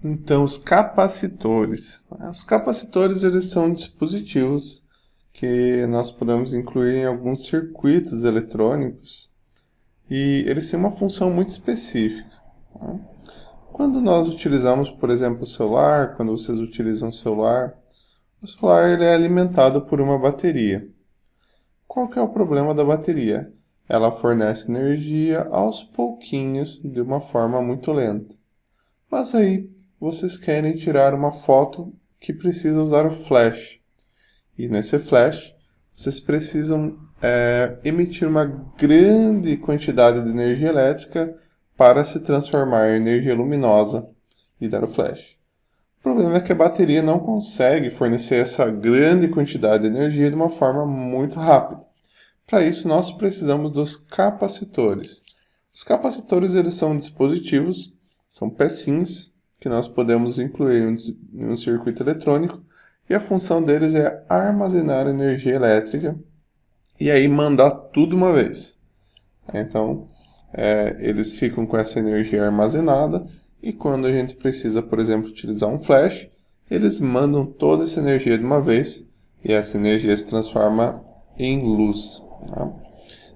Então, os capacitores. Os capacitores, eles são dispositivos que nós podemos incluir em alguns circuitos eletrônicos e eles têm uma função muito específica. Tá? Quando nós utilizamos, por exemplo, o celular, quando vocês utilizam o celular ele é alimentado por uma bateria. Qual que é o problema da bateria? Ela fornece energia aos pouquinhos, de uma forma muito lenta. Mas aí, vocês querem tirar uma foto que precisa usar o flash. E nesse flash, vocês precisam emitir uma grande quantidade de energia elétrica para se transformar em energia luminosa e dar o flash. O problema é que a bateria não consegue fornecer essa grande quantidade de energia de uma forma muito rápida. Para isso, nós precisamos dos capacitores. Os capacitores eles são dispositivos, são pecinhas que nós podemos incluir em um circuito eletrônico e a função deles é armazenar energia elétrica e aí mandar tudo de uma vez. Então, eles ficam com essa energia armazenada e quando a gente precisa, por exemplo, utilizar um flash, eles mandam toda essa energia de uma vez e essa energia se transforma em luz. Tá?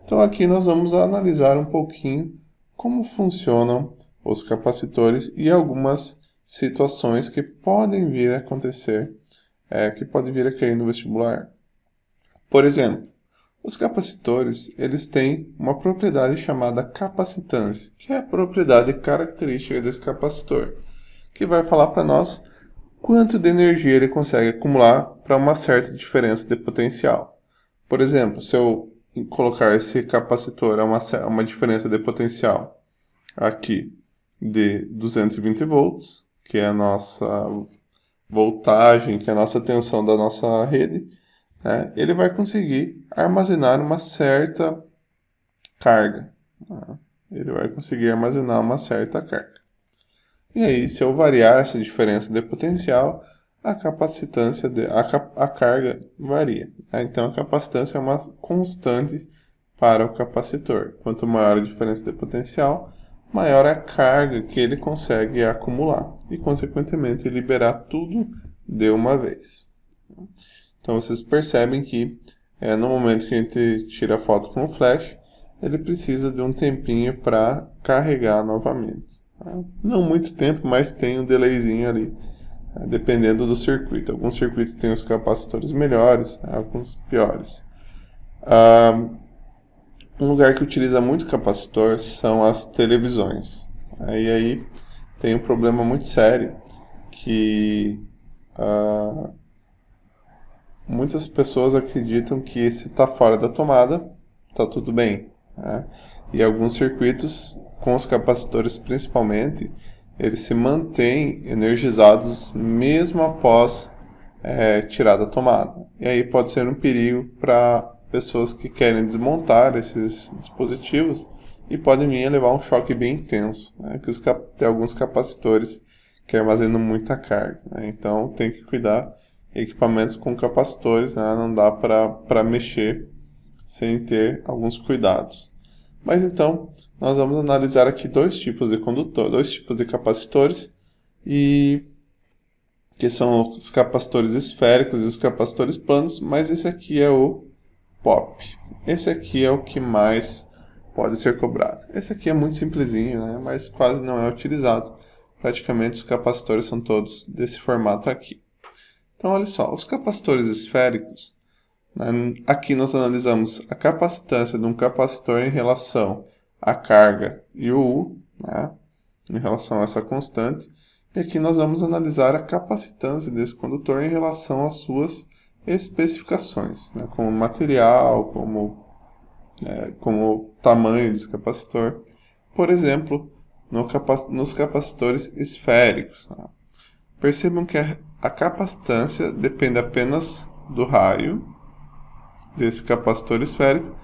Então aqui nós vamos analisar um pouquinho como funcionam os capacitores e algumas situações que podem vir a acontecer, que podem vir a cair no vestibular. Por exemplo, os capacitores eles têm uma propriedade chamada capacitância, que é a propriedade característica desse capacitor, que vai falar para nós quanto de energia ele consegue acumular para uma certa diferença de potencial. Por exemplo, se eu colocar esse capacitor a uma diferença de potencial aqui de 220 volts, que é a nossa voltagem, que é a nossa tensão da nossa rede, ele vai conseguir armazenar uma certa carga. Ele vai conseguir armazenar uma certa carga. E aí, se eu variar essa diferença de potencial, a capacitância, a carga varia. Então, a capacitância é uma constante para o capacitor. Quanto maior a diferença de potencial, maior a carga que ele consegue acumular e, consequentemente, liberar tudo de uma vez. Então, vocês percebem que no momento que a gente tira a foto com o flash, ele precisa de um tempinho para carregar novamente. Não muito tempo, mas tem um delayzinho ali, dependendo do circuito. Alguns circuitos têm os capacitores melhores, alguns piores. Um lugar que utiliza muito capacitor são as televisões. Aí tem um problema muito sério, que muitas pessoas acreditam que se está fora da tomada, está tudo bem. E alguns circuitos, com os capacitores principalmente, eles se mantêm energizados mesmo após tirar da tomada. E aí pode ser um perigo para pessoas que querem desmontar esses dispositivos e podem vir a levar um choque bem intenso. Que tem alguns capacitores que armazenam muita carga. Então tem que cuidar. Equipamentos com capacitores, não dá para mexer sem ter alguns cuidados. Mas então, nós vamos analisar aqui dois tipos de capacitores, que são os capacitores esféricos e os capacitores planos, mas esse aqui é o POP. Esse aqui é o que mais pode ser cobrado. Esse aqui é muito simplesinho, mas quase não é utilizado. Praticamente os capacitores são todos desse formato aqui. Então, olha só, os capacitores esféricos, aqui nós analisamos a capacitância de um capacitor em relação à carga e o U, em relação a essa constante, e aqui nós vamos analisar a capacitância desse condutor em relação às suas especificações, como material, como tamanho desse capacitor. Por exemplo, nos capacitores esféricos. Percebam que a capacitância depende apenas do raio desse capacitor esférico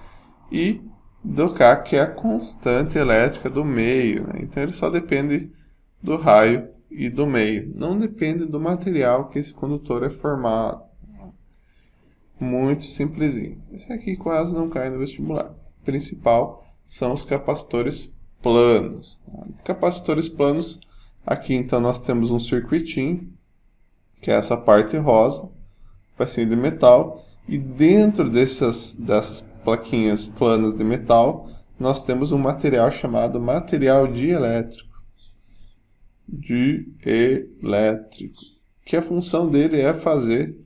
e do K, que é a constante elétrica do meio. Então ele só depende do raio e do meio. Não depende do material que esse condutor é formado. Muito simplesinho. Esse aqui quase não cai no vestibular. O principal são os capacitores planos. Capacitores planos Aqui então nós temos um circuitinho, que é essa parte rosa, pecinha de metal, e dentro dessas plaquinhas planas de metal, nós temos um material chamado material dielétrico. Que a função dele é fazer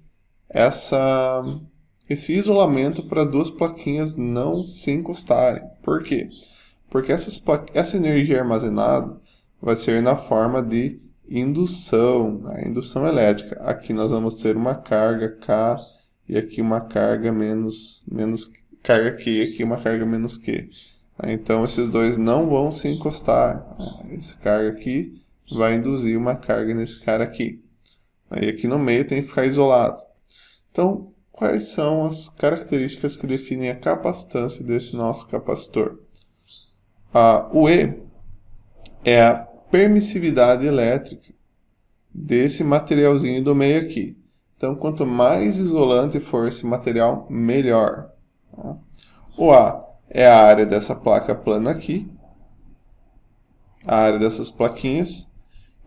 esse isolamento para as duas plaquinhas não se encostarem. Por quê? Porque essa energia armazenada vai ser na forma de indução, a indução elétrica. Aqui nós vamos ter uma carga K e aqui uma carga menos carga Q, aqui uma carga menos Q. Então esses dois não vão se encostar. Esse carga aqui vai induzir uma carga nesse cara aqui. Aí aqui no meio tem que ficar isolado. Então, quais são as características que definem a capacitância desse nosso capacitor? O E é a permissividade elétrica desse materialzinho do meio aqui. Então, quanto mais isolante for esse material, melhor. O A é a área dessa placa plana aqui, a área dessas plaquinhas,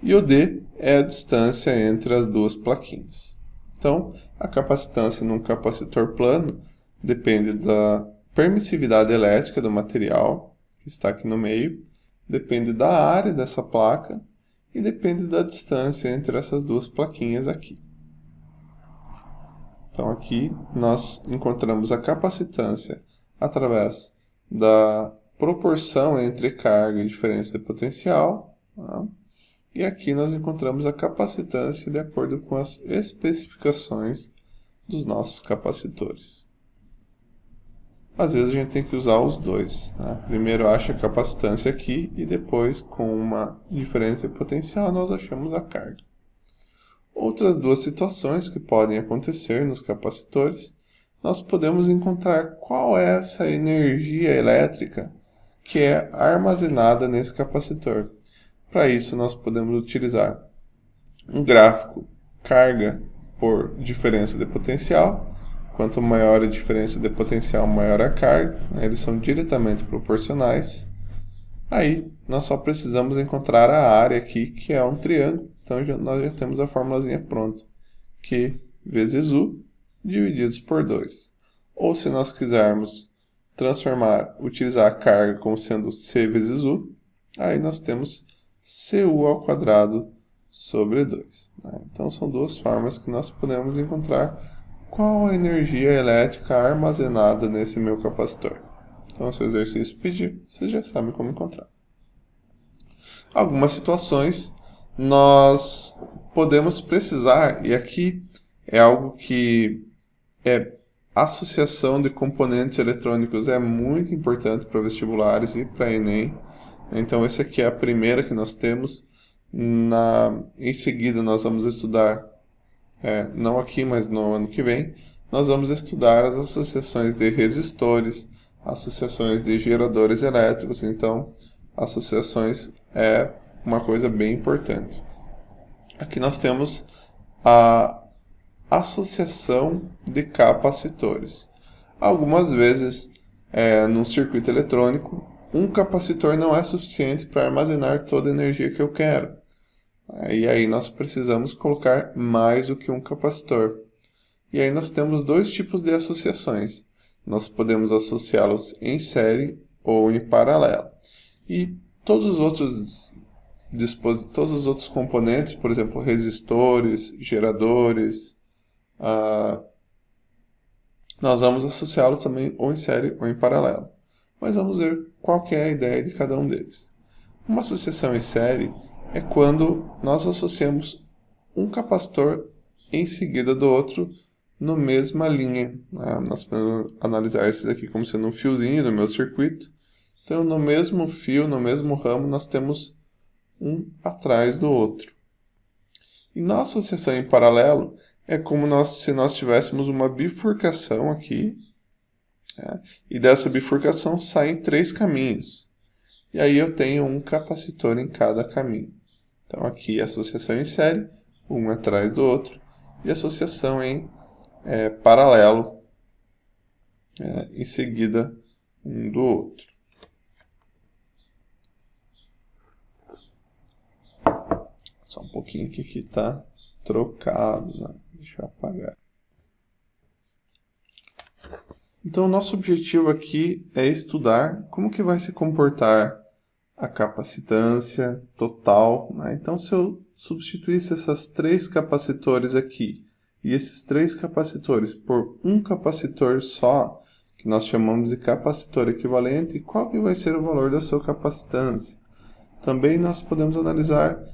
e o D é a distância entre as duas plaquinhas. Então, a capacitância num capacitor plano depende da permissividade elétrica do material, que está aqui no meio, depende da área dessa placa e depende da distância entre essas duas plaquinhas aqui. Então, aqui nós encontramos a capacitância através da proporção entre carga e diferença de potencial, tá? E aqui nós encontramos a capacitância de acordo com as especificações dos nossos capacitores. Às vezes a gente tem que usar os dois, né? Primeiro acha a capacitância aqui e depois, com uma diferença de potencial, nós achamos a carga. Outras duas situações que podem acontecer nos capacitores, nós podemos encontrar qual é essa energia elétrica que é armazenada nesse capacitor. Para isso, nós podemos utilizar um gráfico carga por diferença de potencial. Quanto maior a diferença de potencial, maior a carga. Eles são diretamente proporcionais. Aí, nós só precisamos encontrar a área aqui, que é um triângulo. Então, nós já temos a formulazinha pronta. Q vezes U divididos por 2. Ou, se nós quisermos utilizar a carga como sendo C vezes U, aí nós temos Cu ao quadrado sobre 2. Então, são duas formas que nós podemos encontrar qual a energia elétrica armazenada nesse meu capacitor. Então, se o exercício pedir, vocês já sabem como encontrar. Algumas situações nós podemos precisar, e aqui é algo que associação de componentes eletrônicos é muito importante para vestibulares e para Enem. Então, essa aqui é a primeira que nós temos. Em seguida, nós vamos estudar, não aqui, mas no ano que vem, nós vamos estudar as associações de resistores, associações de geradores elétricos. Então, associações é uma coisa bem importante. Aqui nós temos a associação de capacitores. Algumas vezes, num circuito eletrônico, um capacitor não é suficiente para armazenar toda a energia que eu quero. E aí nós precisamos colocar mais do que um capacitor. E aí nós temos dois tipos de associações. Nós podemos associá-los em série ou em paralelo. E todos os outros componentes, por exemplo, resistores, geradores, nós vamos associá-los também ou em série ou em paralelo. Mas vamos ver qual que é a ideia de cada um deles. Uma associação em série é quando nós associamos um capacitor em seguida do outro na mesma linha. Nós podemos analisar esses aqui como sendo um fiozinho do meu circuito. Então, no mesmo fio, no mesmo ramo, nós temos um atrás do outro. E na associação em paralelo, é como se nós tivéssemos uma bifurcação aqui, e dessa bifurcação saem 3 caminhos. E aí eu tenho um capacitor em cada caminho. Então aqui associação em série, um atrás do outro, e associação em paralelo, em seguida um do outro. Só um pouquinho que aqui está trocado, né? Deixa eu apagar. Então, o nosso objetivo aqui é estudar como que vai se comportar a capacitância total, né? Então, se eu substituísse essas 3 capacitores aqui e esses 3 capacitores por um capacitor só, que nós chamamos de capacitor equivalente, qual que vai ser o valor da sua capacitância? Também nós podemos analisar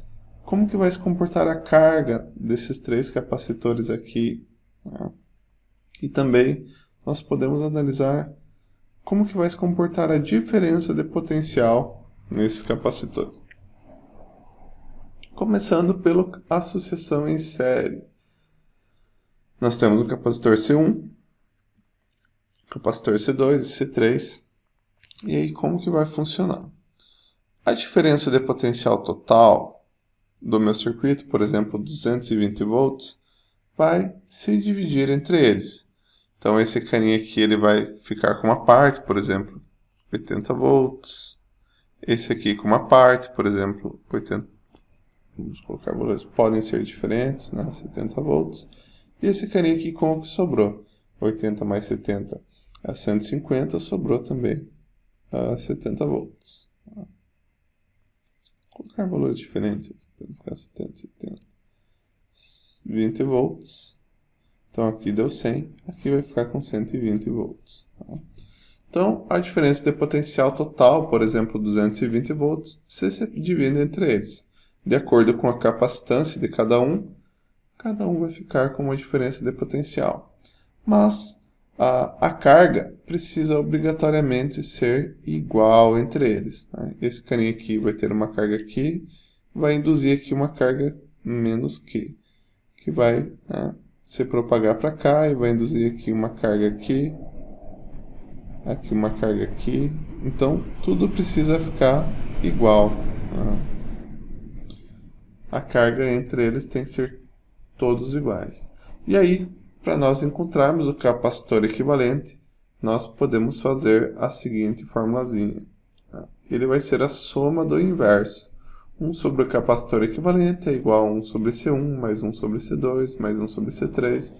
como que vai se comportar a carga desses 3 capacitores aqui, né? E também nós podemos analisar como que vai se comportar a diferença de potencial nesses capacitores. Começando pela associação em série. Nós temos o capacitor C1, capacitor C2 e C3. E aí como que vai funcionar? A diferença de potencial total do meu circuito, por exemplo, 220 volts, vai se dividir entre eles. Então esse caninho aqui ele vai ficar com uma parte, por exemplo, 80 volts. Esse aqui com uma parte, por exemplo, 80. Vamos colocar valores, podem ser diferentes, né? 70 volts. E esse caninho aqui com o que sobrou. 80 mais 70 é 150, sobrou também 70 volts. Vou colocar valores diferentes aqui, para ficar 70, 70. 20 volts. Então aqui deu 100, aqui vai ficar com 120 volts. Tá? Então, a diferença de potencial total, por exemplo, 220 volts, se divide entre eles. De acordo com a capacitância de cada um vai ficar com uma diferença de potencial. Mas a carga precisa obrigatoriamente ser igual entre eles. Tá? Esse caninho aqui vai ter uma carga aqui, vai induzir aqui uma carga menos que vai, né, se propagar para cá e vai induzir aqui uma carga aqui uma carga aqui. Então, tudo precisa ficar igual. Né? A carga entre eles tem que ser todos iguais. E aí, para nós encontrarmos o capacitor equivalente, nós podemos fazer a seguinte formulazinha. Tá? Ele vai ser a soma do inverso. 1 sobre o capacitor equivalente é igual a 1 sobre C1, mais 1 sobre C2, mais 1 sobre C3.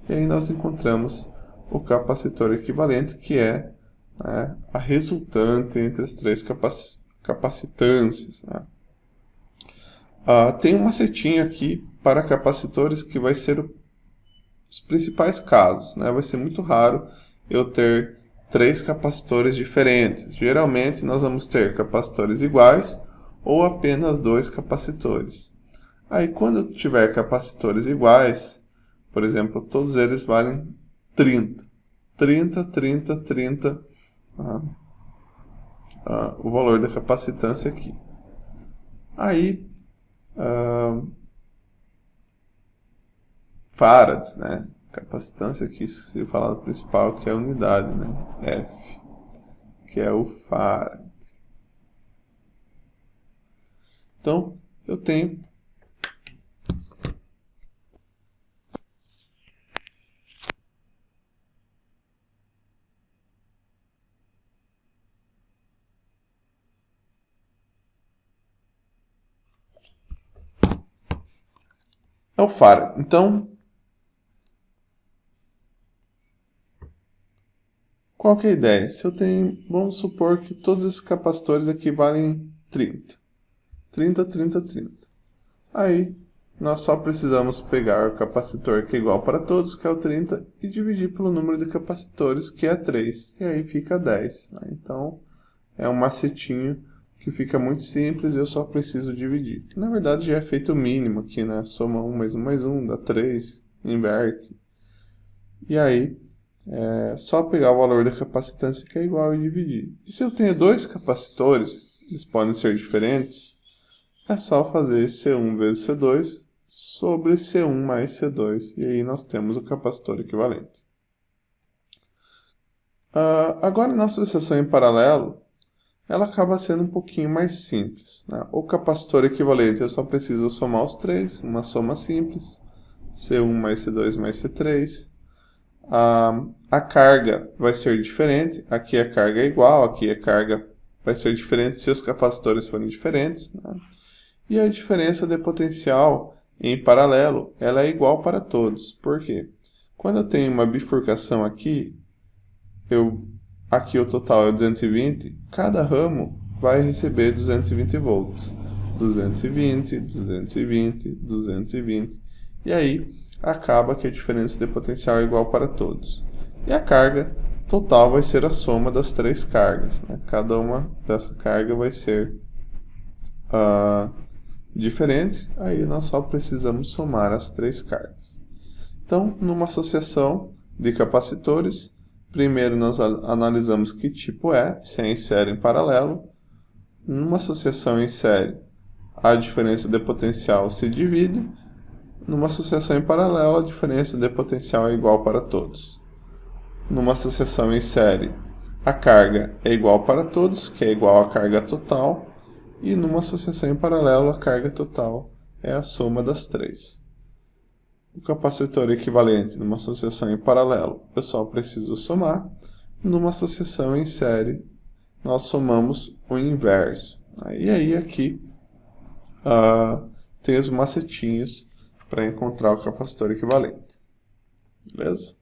E aí nós encontramos o capacitor equivalente, que é, né, a resultante entre as 3 capacitâncias. Né? Tem uma setinha aqui para capacitores que vai ser os principais casos. Né? Vai ser muito raro eu ter 3 capacitores diferentes. Geralmente nós vamos ter capacitores iguais ou apenas 2 capacitores. Aí quando eu tiver capacitores iguais, por exemplo, todos eles valem 30. 30, 30, 30, o valor da capacitância aqui. Aí, farads, né? Capacitância aqui, se falar do principal, que é a unidade, né? F, que é o farad. Então, eu tenho é o farad. Então, qual que é a ideia? Se eu tenho, vamos supor que todos esses capacitores aqui valem 30. 30, 30, 30. Aí, nós só precisamos pegar o capacitor que é igual para todos, que é o 30, e dividir pelo número de capacitores, que é 3. E aí fica 10. Né? Então, é um macetinho que fica muito simples e eu só preciso dividir. Na verdade, já é feito o mínimo aqui, né? Soma 1 mais 1 dá 3, inverte. E aí, é só pegar o valor da capacitância que é igual e dividir. E se eu tenho 2 capacitores, eles podem ser diferentes, é só fazer C1 vezes C2 sobre C1 mais C2. E aí nós temos o capacitor equivalente. Agora, na associação em paralelo, ela acaba sendo um pouquinho mais simples. Né? O capacitor equivalente eu só preciso somar os 3, uma soma simples. C1 mais C2 mais C3. A carga vai ser diferente. Aqui a carga é igual, aqui a carga vai ser diferente se os capacitores forem diferentes. Né? E a diferença de potencial em paralelo, ela é igual para todos. Por quê? Quando eu tenho uma bifurcação aqui, aqui o total é 220, cada ramo vai receber 220 volts. 220, 220, 220. E aí, acaba que a diferença de potencial é igual para todos. E a carga total vai ser a soma das três cargas, né? Cada uma dessa carga vai ser diferente, aí nós só precisamos somar as três cargas. Então, numa associação de capacitores, primeiro nós analisamos que tipo é, se é em série ou em paralelo. Numa associação em série, a diferença de potencial se divide. Numa associação em paralelo, a diferença de potencial é igual para todos. Numa associação em série, a carga é igual para todos, que é igual à carga total. E numa associação em paralelo, a carga total é a soma das três. O capacitor equivalente numa associação em paralelo, eu só preciso somar. Numa associação em série, nós somamos o inverso. E aí aqui tem os macetinhos para encontrar o capacitor equivalente. Beleza?